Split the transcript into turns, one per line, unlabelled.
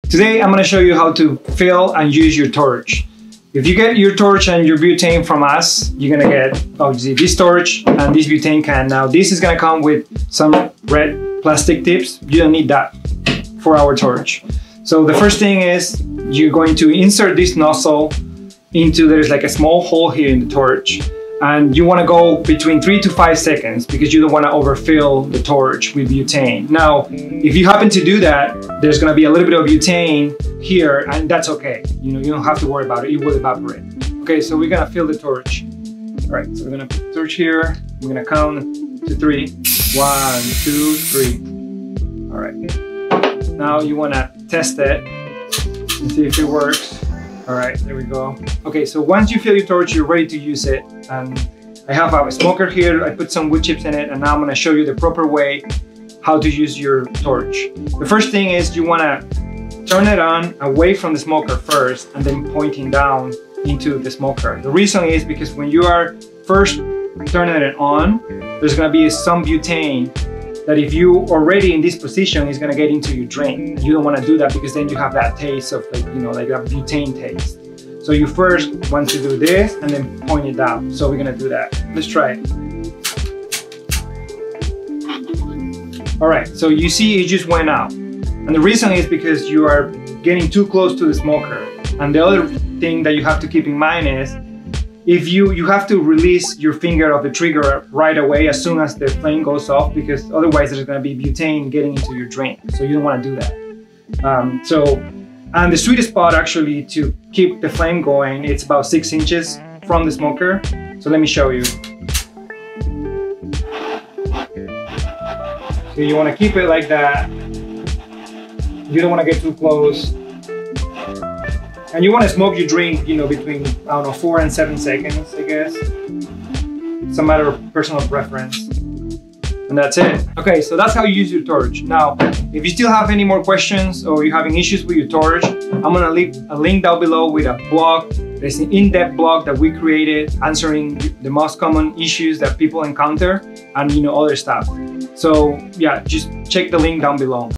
Today I'm going to show you how to fill and use your torch. If you get your torch and your butane from us, you're going to get obviously this torch and this butane can. Now this is going to come with some red plastic tips. You don't need that for our torch. So the first thing is you're going to insert this nozzle into, there's like a small hole here in the torch. And you want to go between 3 to 5 seconds because you don't want to overfill the torch with butane. Now, if you happen to do that, there's going to be a little bit of butane here, and that's okay. You know, you don't have to worry about it. It will evaporate. Okay, so we're going to fill the torch. All right, so we're going to put the torch here. We're going to count to 3. 1, 2, 3. All right. Now you want to test it and see if it works. All right, there we go. Okay, so once you fill your torch, you're ready to use it. And I have a smoker here. I put some wood chips in it, and now I'm gonna show you the proper way how to use your torch. The first thing is you wanna turn it on away from the smoker first, and then pointing down into the smoker. The reason is because when you are first turning it on, there's gonna be some butane that if you already in this position is gonna get into your drink. You don't wanna do that because then you have that taste of like, you know, like that butane taste. So you first want to do this and then point it down. So we're gonna do that. Let's try it. All right, so you see it just went out. And the reason is because you are getting too close to the smoker. And the other thing that you have to keep in mind is if you have to release your finger of the trigger right away as soon as the flame goes off, because otherwise there's gonna be butane getting into your drink. So you don't wanna do that. And the sweet spot actually to keep the flame going, it's about 6 inches from the smoker. So let me show you. So you wanna keep it like that. You don't wanna get too close. And you wanna smoke your drink, you know, between, I don't know, 4 and 7 seconds, I guess. It's a matter of personal preference. And that's it. Okay, so that's how you use your torch. Now, if you still have any more questions or you're having issues with your torch, I'm gonna leave a link down below with a blog. There's an in-depth blog that we created answering the most common issues that people encounter and, you know, other stuff. So yeah, just check the link down below.